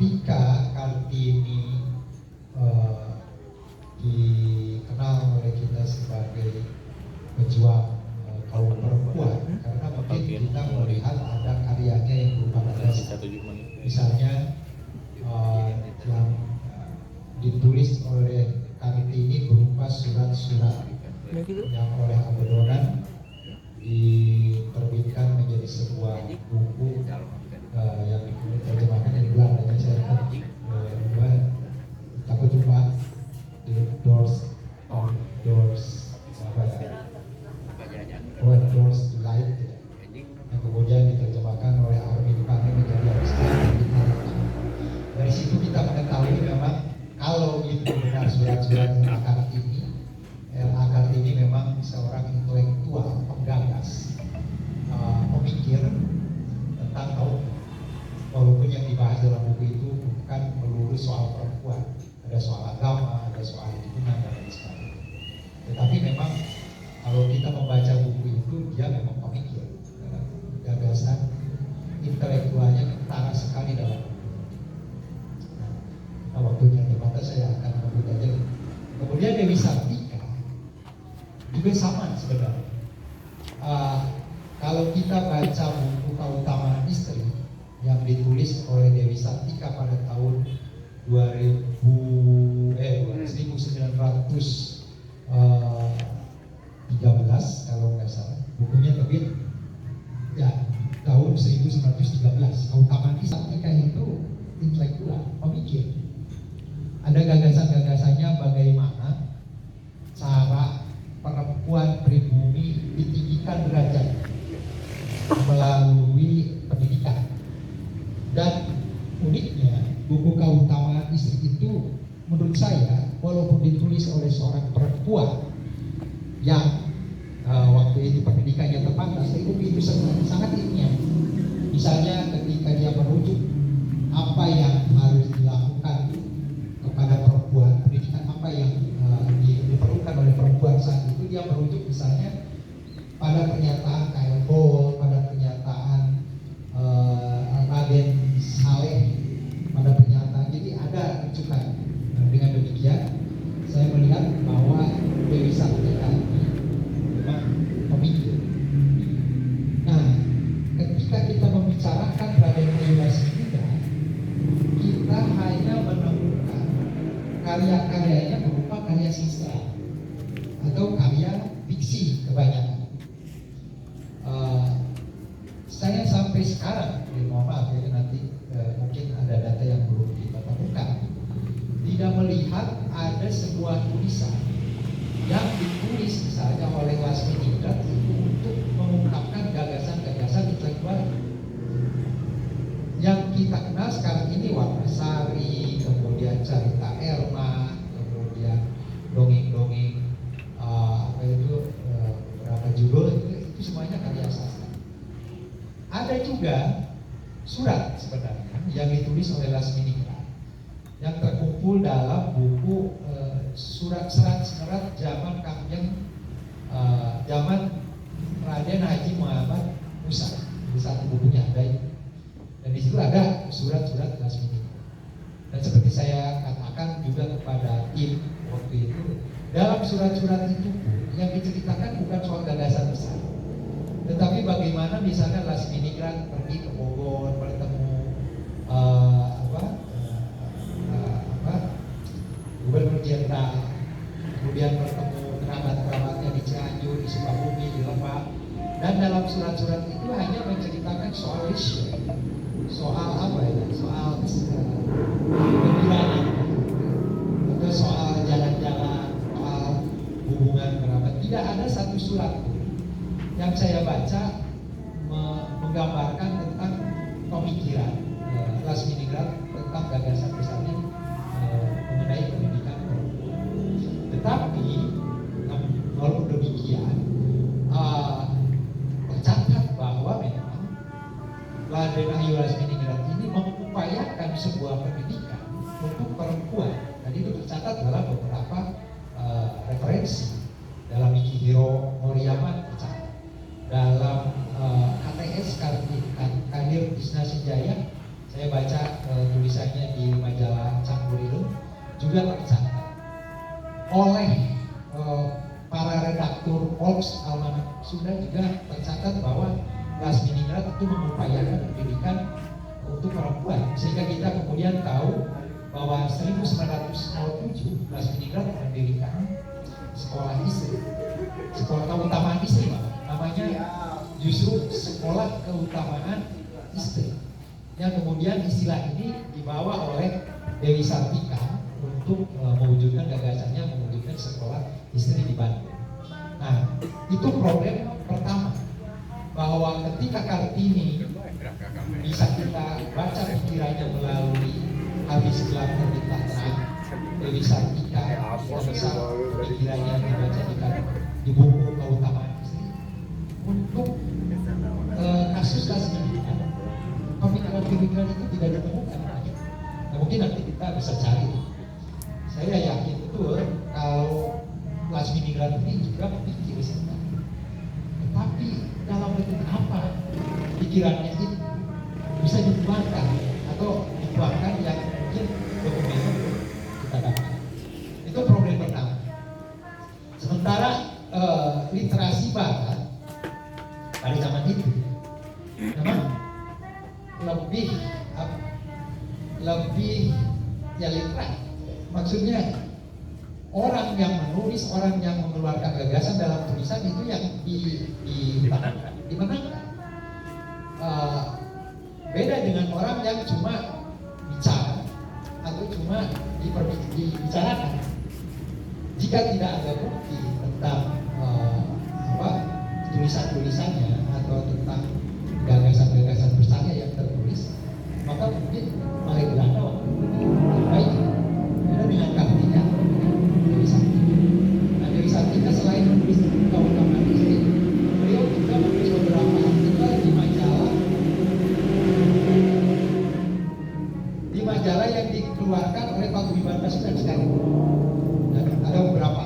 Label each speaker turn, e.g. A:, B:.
A: ketika Kartini dikenal oleh kita sebagai pejuang kaum perempuan, karena mungkin kita melihat ada karyanya yang berupa gagasan. Misalnya yang ditulis oleh Kartini berupa surat-surat yang oleh Abedonan diterbitkan menjadi sebuah buku yang diterjemahkan dari Belanda. Saya takut lupa Doors to Light, yang kemudian diterjemahkan oleh Armin Pane menjadi Aristoteles. Dari situ kita mengetahui memang kalau itu benar surat-surat Kartini memang seorang intelektual, penggagas, pemikir tentang kaum. Walaupun yang dibahas dalam buku itu bukan melulu soal perempuan, ada soal agama, ada soal lingkungan dan lain sebagainya. Tetapi memang kalau kita membaca buku itu, dia memang pemikir, gagasan intelektualnya kentara sekali dalam buku. Nah, waktunya terbatas, saya akan menyebut aja. Kemudian Dewi Sartika juga sama sebenarnya. Kalau kita baca buku Keutamaan Istri yang ditulis oleh Dewi Sartika pada tahun 1913 kalau nggak salah, bukunya terbit ya tahun 1913. Keutamaan Sartika itu intelektual, pemikir. Ada gagasan-gagasannya bagaimana cara perempuan pribumi ditinggikan derajat melalui pendidikan. Dan uniknya buku Keutamaan Istri itu menurut saya, walaupun ditulis oleh seorang perempuan yang waktu itu pendidikannya terbatas, itu sangat ilmiah. Misalnya ketika dia merujuk apa yang harus dilakukan kepada perempuan, pendidikan apa yang diperlukan oleh perempuan saat itu, dia merujuk misalnya pada pernyataan Kyle Bowl, pada pernyataan Raden Saleh, pada pernyataan, jadi ada rujukan. Dengan demikian saya melihat bahwa Dewi Sartika ini memang pemikir. Nah, ketika kita membicarakan Raden Ayu Laksmita, kita hanya menemukan karya-karyanya berupa karya sastra atau karya fiksi kebanyakan. Saya sampai sekarang, mohon maaf ya, nanti mungkin ada data yang belum kita temukan, tidak melihat ada sebuah tulisan yang ditulis misalnya oleh Laksminingrat itu untuk mengungkapkan gagasan-gagasan intelektual yang kita kenal sekarang ini. Warnasari, kemudian Carita Erma, kemudian dongeng-dongeng berapa judul itu semuanya karya sastra. Ada juga surat sebenarnya yang ditulis oleh Laksminingrat yang terkumpul dalam buku surat-surat zaman Kangjeng, zaman Raden Haji Muhammad Musa. Di satu bukunya ada itu. Dan di situ ada surat-surat Laksminingrat. Dan seperti saya katakan juga kepada tim waktu itu, dalam surat-surat itu yang diceritakan bukan soal gagasan besar, tetapi bagaimana misalnya Laksminingrat pergi ke Bogor, bertemu Gubernur Jenderal, kemudian bertemu kerabat-kerabatnya di Cianjur, di Sukabumi, di Lebak. Dan dalam surat-surat itu hanya menceritakan soal leisure, soal soal kegilaan, atau soal jalan-jalan, soal hubungan kerabat. Tidak ada satu surat yang saya baca menggambarkan tentang pemikiran Laksminingrat tentang gagasan besarnya mengenai pendidikan perempuan. Tetapi walaupun demikian, tercatat bahwa memang Raden Ayu Laksminingrat ini mengupayakan sebuah pendidikan untuk perempuan. Dan itu tercatat dalam beberapa referensi. Dalam Ikihiro Moriyama tercatat, dalam KTS Kadir Krisna Senjaya saya baca tulisannya di juga tercatat oleh para redaktur Volks Almanak Sunda, juga tercatat bahwa Lasminingrat itu mengupayakan pendidikan untuk perempuan, sehingga kita kemudian tahu bahwa 1907 Lasminingrat mendirikan sekolah istri, sekolah keutamaan istri, namanya justru sekolah keutamaan istri, yang kemudian istilah ini dibawa oleh Dewi Sartika untuk mewujudkan gagasannya, mewujudkan sekolah istri di Bandung. Nah, itu problem pertama, bahwa ketika Kartini bisa kita baca pikirannya melalui habis gelap terbitlah terang, Dewi Sartika bisa pikirannya dibaca di buku keutamaan istri. Untuk kasus Lasminingrat, pemikiran-pemikiran itu tidak ditemukan. Nah, mungkin nanti kita bisa cari. Saya yakin betul kalau Lasminingrat ini juga berpikir sekali. Tetapi dalam bentuk apa pikirannya itu bisa dituangkan atau dituangkan yang mungkin dokumen kita dapat. Itu problem pertama. Sementara literasi barat pada zaman itu memang lebih ya literat. Maksudnya orang yang menulis, orang yang mengeluarkan gagasan dalam tulisan itu yang dimenangkan. Beda dengan orang yang cuma bicara atau cuma dibicarakan. Jika tidak ada bukti tentang tulisan-tulisannya atau tentang gagasan-gagasan besarnya yang tertulis, maka mungkin Malay Belanda waktu itu lebih baik. Beda dengan Kartini, Dewi Sartika. Nah, Dewi Sartika selain menulis keutamaan istri, beliau juga menulis beberapa artikel di majalah yang dikeluarkan oleh Paguyuban Pasundan sekarang. Dan ada beberapa